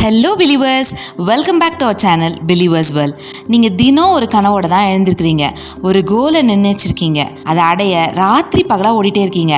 Hello believers, welcome back to our channel believers world. நீங்கள் தினம் ஒரு கனவோட தான் எழுந்திருக்கிறீங்க. ஒரு கோலை நிர்ணயிச்சிருக்கீங்க, அதை அடைய ராத்திரி பகலாக ஓடிட்டே இருக்கீங்க.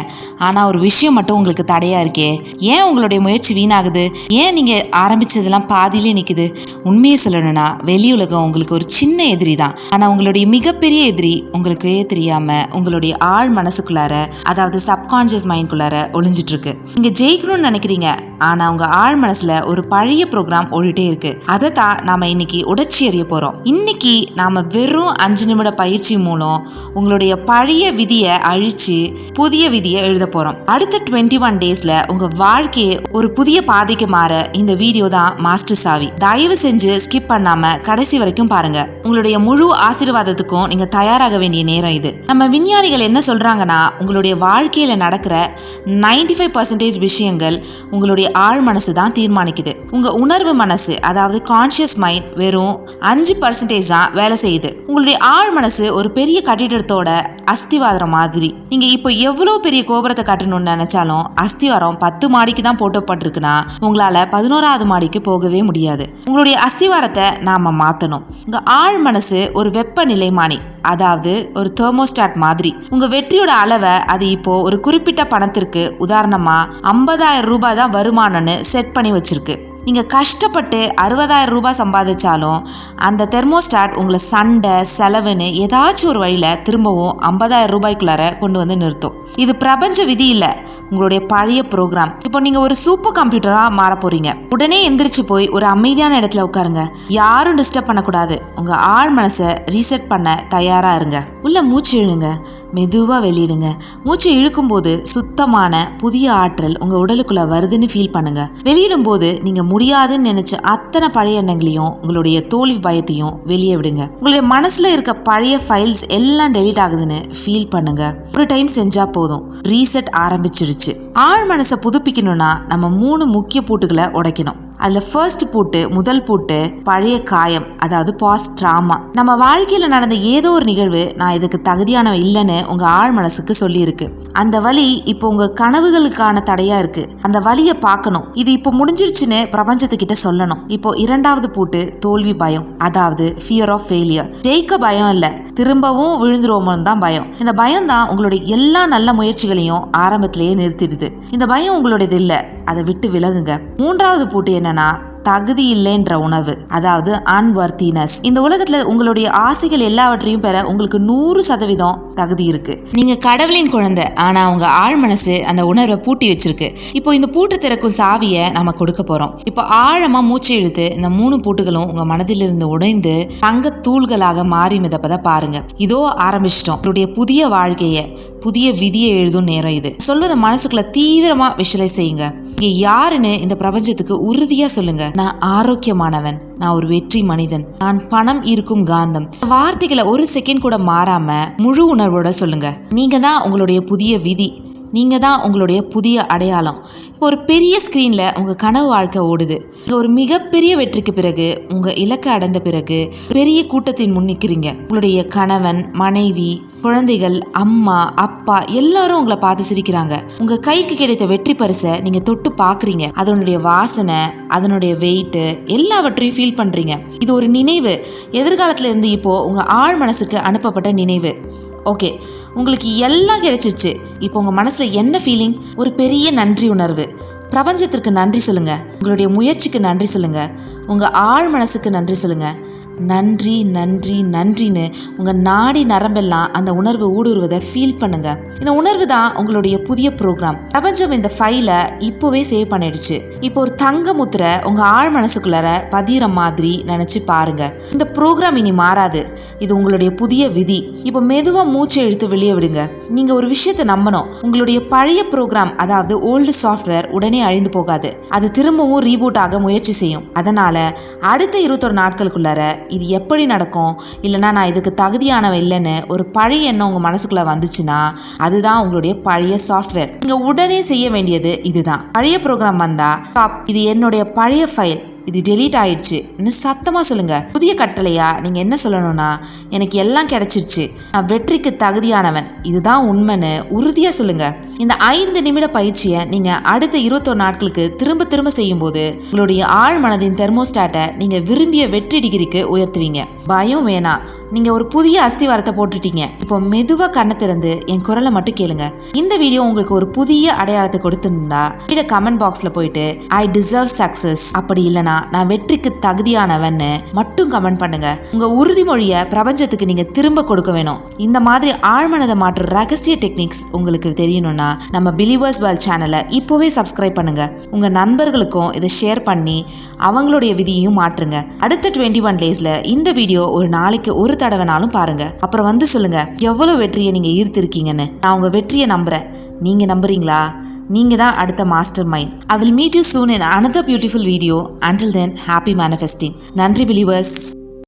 ஆனால் ஒரு விஷயம் மட்டும் உங்களுக்கு தடையாக இருக்கே. ஏன் உங்களுடைய முயற்சி வீணாகுது? ஏன் நீங்கள் ஆரம்பித்ததெல்லாம் பாதியிலே நிற்குது? உண்மையை சொல்லணும்னா வெளி உலகம் உங்களுக்கு ஒரு சின்ன எதிரி தான். ஆனால் உங்களுடைய மிகப்பெரிய எதிரி உங்களுக்கே தெரியாமல் உங்களுடைய ஆழ் மனசுக்குள்ளார, அதாவது சப்கான்ஷியஸ் மைண்ட்குள்ளார ஒளிஞ்சிட்ருக்கு. நீங்கள் ஜெயிக்கணும்னு நினைக்கிறீங்க, ஆனால் உங்கள் ஆழ் மனசில் ஒரு பழைய ப்ரோக்ராம் ஓடிட்டே இருக்கு. அதை தான் நாம இன்னைக்கு உடைச்சி எறிய போறோம். இன்னைக்கு நாம வெறும் 5 நிமிட பயிற்சி மூலம் உங்களுடைய பழைய விதியை அழிச்சு புதிய விதியை எழுத போறோம். அடுத்த 21 டேஸ்ல உங்க வாழ்க்கையை ஒரு புதிய பாதைக்கு மாற இந்த வீடியோ தான் மாஸ்டர் சாவி. தயவு செஞ்சு ஸ்கிப் பண்ணாம கடைசி வரைக்கும் பாருங்க. உங்களுடைய முழு ஆசீர்வாதத்துக்கும் நீங்க தயாராக வேண்டிய நேரம் இது. நம்ம விஞ்ஞானிகள் என்ன சொல்றாங்கன்னா, உங்களுடைய வாழ்க்கையில நடக்கிற 95% விஷயங்கள் உங்களுடைய ஆழ் மனசு தான் தீர்மானிக்குது. உங்க உணர்வு மனசு, அதாவது கான்ஷியஸ் மைண்ட், வெறும் 5% தான் வேலை செய்யுது. உங்களுடைய ஆழ் மனசு ஒரு பெரிய கட்டிடத்தோட அஸ்திவாரம் மாதிரி. நீங்க இப்போ எவ்வளவு பெரிய கோபுரத்தை கட்டணும்னு நினைச்சாலும் அஸ்திவாரம் 10 மாடிக்கு தான் போட்டப்பட்டிருக்குன்னா உங்களால 11வது மாடிக்கு போகவே முடியாது. உங்களுடைய அஸ்திவாரத்தை நாம மாத்தணும். உங்க ஆழ் மனசு ஒரு வெப்பநிலைமானி, அதாவது ஒரு தெர்மோஸ்டாட் மாதிரி. உங்க வெற்றியோட அளவை அது இப்போ ஒரு குறிப்பிட்ட பணத்திற்கு, உதாரணமா 50,000 ரூபாய் தான் வருமானம்னு செட் பண்ணி வச்சிருக்கு. நீங்க கஷ்டப்பட்டு 60,000 ரூபாய் சம்பாதிச்சாலும் அந்த தெர்மோஸ்டாட் உங்களை சண்டை செலவுன்னு ஏதாச்சும் ஒரு வழியில திரும்பவும் 50,000 ரூபாய்க்குள்ளார கொண்டு வந்து நிறுத்தும். இது பிரபஞ்ச விதி இல்லை, உங்களுடைய பழைய ப்ரோக்ராம். இப்போ நீங்க ஒரு சூப்பர் கம்ப்யூட்டரா மாற போறீங்க. உடனே எந்திரிச்சு போய் ஒரு அமைதியான இடத்துல உட்காருங்க. யாரும் டிஸ்டர்ப் பண்ணக்கூடாது. உங்க ஆழ் மனசை ரீசெட் பண்ண தயாரா இருங்க. உள்ள மூச்சு இழுங்க, மெதுவா வெளியிடுங்க. மூச்சு இழுக்கும் போது சுத்தமான புதிய ஆற்றல் உங்க உடலுக்குள்ள வருதுன்னு ஃபீல் பண்ணுங்க. வெளியிடும் போது நீங்க முடியாதுன்னு நினைச்ச அத்தனை பழைய எண்ணங்களையும், உங்களுடைய தோல்வி பயத்தையும் வெளியே விடுங்க. உங்களுடைய மனசுல இருக்க பழைய ஃபைல்ஸ் எல்லாம் டெலீட் ஆகுதுன்னு ஃபீல் பண்ணுங்க. ஒரு டைம் செஞ்சா போதும், ரீசெட் ஆரம்பிச்சிருச்சு. ஆழ் மனசை புதுப்பிக்கணும்னா நம்ம 3 முக்கிய பூட்டுகளை உடைக்கணும். அதுல ஃபர்ஸ்ட் பூட்டு, முதல் பூட்டு பழைய காயம், அதாவது பாஸ்ட் ட்ராமா. நம்ம வாழ்க்கையில நடந்த ஏதோ ஒரு நிகழ்வு நான் இதுக்கு தகுதியானவ இல்லைன்னு உங்க ஆழ் மனசுக்கு சொல்லி இருக்கு. அந்த வலி இப்போ உங்க கனவுகளுக்கான தடையா இருக்கு. அந்த வலியை பார்க்கணும். இது இப்போ முடிஞ்சிருச்சுன்னு பிரபஞ்சத்துக்கிட்ட சொல்லணும். இப்போ 2வது பூட்டு தோல்வி பயம், அதாவது ஃபியர் ஆஃப் ஃபெயிலியர். ஜெயிக்க பயம் இல்ல, திரும்பவும் விழுந்துருவோம்னு தான் பயம். இந்த பயம் தான் உங்களுடைய எல்லா நல்ல முயற்சிகளையும் ஆரம்பத்திலேயே நிறுத்திடுது. இந்த பயம் உங்களுடையது இல்ல, அதை விட்டு விலகுங்க. 3வது பூட்டு என்னன்னா தகுதி இல்லைன்ற உணர்வு, அதாவது அன்வர்த்தினஸ். இந்த உலகத்துல உங்களுடைய ஆசைகள் எல்லாவற்றையும் பெற உங்களுக்கு 100% தகுதி இருக்கு. நீங்க கடவுளின் குழந்தை, ஆனா உங்க ஆழ் மனசு அந்த உணர்வை பூட்டி வச்சிருக்கு. இப்போ இந்த பூட்டு திறக்கும் சாவியை நம்ம கொடுக்க போறோம். இப்போ ஆழமா மூச்சு இழுத்து இந்த 3 பூட்டுகளும் உங்க மனதிலிருந்து உடைந்து தங்க தூள்களாக மாறி மிதப்பதை பாருங்க. இதோ ஆரம்பிச்சிட்டோம். உங்களுடைய புதிய வாழ்க்கைய, புதிய விதியை எழுதும் நேரம் இது. சொல்வதை மனசுக்குள்ள தீவிரமா விஷுவலைஸ் செய்யுங்க. நீங்க யாருன்னு இந்த பிரபஞ்சத்துக்கு உறுதியா சொல்லுங்க. நான் ஆரோக்கியமானவன், நான் ஒரு வெற்றி மனிதன், நான் பணம் இருக்கும் காந்தம். வார்த்தைகளை ஒரு செகண்ட் கூட மாறாம முழு உணர்வோட சொல்லுங்க. நீங்க தான் உங்களுடைய புதிய விதி, நீங்க தான் உங்களுடைய புதிய அடையாளம். இப்போ ஒரு பெரிய ஸ்கிரீன்ல உங்க கனவு வாழ்க்கை ஓடுது. ஒரு மிகப்பெரிய வெற்றிக்கு பிறகு, உங்க இலக்கை அடைந்த பிறகு பெரிய கூட்டத்தின் முன் நிற்கிறீங்க. உங்களுடைய கணவன், மனைவி, குழந்தைகள், அம்மா, அப்பா எல்லாரும் உங்களை பார்த்து சிரிக்கிறாங்க. உங்க கைக்கு கிடைத்த வெற்றி பரிசை நீங்க தொட்டு பாக்குறீங்க. அதனுடைய வாசனை, அதனுடைய வெயிட் எல்லாவற்றையும் ஃபீல் பண்றீங்க. இது ஒரு நினைவு, எதிர்காலத்துல இருந்து இப்போ உங்க ஆழ் மனசுக்கு அனுப்பப்பட்ட நினைவு. ஓகே, உங்களுக்கு எல்லாம் கிடைச்சிருச்சு. இப்போ உங்க மனசுல என்ன ஃபீலிங்? ஒரு பெரிய நன்றி உணர்வு. பிரபஞ்சத்திற்கு நன்றி சொல்லுங்க. உங்களுடைய முயற்சிக்கு நன்றி சொல்லுங்க. உங்க ஆழ் மனசுக்கு நன்றி சொல்லுங்க. நன்றி நன்றி நன்றின்னு உங்க நாடி நரம்பெல்லாம் அந்த உணர்வு ஊடுருவதை ஃபீல் பண்ணுங்க. இந்த உணர்வு தான் உங்களுடைய புதிய ப்ரோக்ராம். பிரபஞ்சம் இந்த ஃபைலை இப்போவே சேவ் பண்ணிடுச்சு. இப்போ ஒரு தங்க முத்திரை உங்க ஆழ் மனசுக்குள்ளார பதிகிற மாதிரி நினைச்சு பாருங்க. இந்த ப்ரோக்ராம் இனி மாறாது. இது உங்களுடைய புதிய விதி. இப்போ மெதுவா மூச்சை இழுத்து வெளியே விடுங்க. நீங்க ஒரு விஷயத்தை நம்பணும். உங்களுடைய பழைய ப்ரோக்ராம், அதாவது ஓல்டு சாஃப்ட்வேர் உடனே அழிந்து போகாது. அது திரும்பவும் ரீபூட் ஆக முயற்சி செய்யும். அதனால அடுத்த 21 நாட்களுக்குள்ளார இது எப்படி நடக்கும், இல்லைனா நான் இதுக்கு தகுதியானவ இல்லைன்னு ஒரு பழைய எண்ணம் உங்க மனசுக்குள்ள வந்துச்சுன்னா அதுதான் உங்களுடைய பழைய சாஃப்ட்வேர். நீங்க உடனே செய்ய வேண்டியது இதுதான். பழைய ப்ரோக்ராம் வந்தா ஸ்டாப், இது என்னுடைய பழைய ஃபைல், இது டெலீட் ஆயிடுச்சு சத்தமா சொல்லுங்க. புதிய கட்டளையா நீங்க என்ன சொல்லணும்னா, எனக்கு எல்லாம் கிடைச்சிருச்சு, நான் வெற்றிக்கு தகுதியானவன், இதுதான் உண்மைன்னு உறுதியா சொல்லுங்க. இந்த 5 நிமிட பயிற்சியை நீங்க அடுத்த 21 நாட்களுக்கு திரும்ப திரும்ப செய்யும் போது உங்களுடைய ஆழ் மனதின் தெர்மோஸ்டாட்டை நீங்க விரும்பிய வெற்றி டிகிரிக்கு உயர்த்துவீங்க. பயம் வேணாம். நீங்க ஒரு புதிய அஸ்திவாரத்தை போட்டுட்டீங்க. இப்போ மெதுவா கண்ணை திறந்து என் குரலை மட்டும் கேளுங்க. இந்த வீடியோ உங்களுக்கு ஒரு புதிய அடையாளத்தை கொடுத்திருந்தா கீழே கமெண்ட் பாக்ஸ்ல போயிட்டு ஐ டிசர்வ் சக்சஸ் அப்படி இல்லைனா நான் வெற்றிக்கு தகுதியானவன்னு மட்டும் கமெண்ட் பண்ணுங்க. உங்க உறுதிமொழியை பிரபஞ்சத்துக்கு நீங்க திரும்ப கொடுக்க வேணும். இந்த மாதிரி ஆழ்மனதை மாற்ற ரகசிய டெக்னிக்ஸ் உங்களுக்கு தெரியணும்னா நம்ம பிலீவர்ஸ் வேர்ல்ட் சேனலை இப்போவே சப்ஸ்கிரைப் பண்ணுங்க. உங்க நண்பர்களுக்கும் இதை ஷேர் பண்ணி அவங்களுடைய விதியையும் மாற்றுங்க. அடுத்த 21 டேஸ்ல இந்த வீடியோ ஒரு நாளைக்கு ஒரு தடவைனாலும் பாருங்க. அப்புறம் வந்து சொல்லுங்க எவ்வளவு வெற்றியை நீங்க ஈர்த்திருக்கீங்கன்னு. நான் உங்க வெற்றியை நம்புறேன். நீங்க நம்புறீங்களா? நீங்க தான் அடுத்த master mind. I will meet you soon in another beautiful video. Until then, happy manifesting. நன்றி பிலீவர்ஸ்.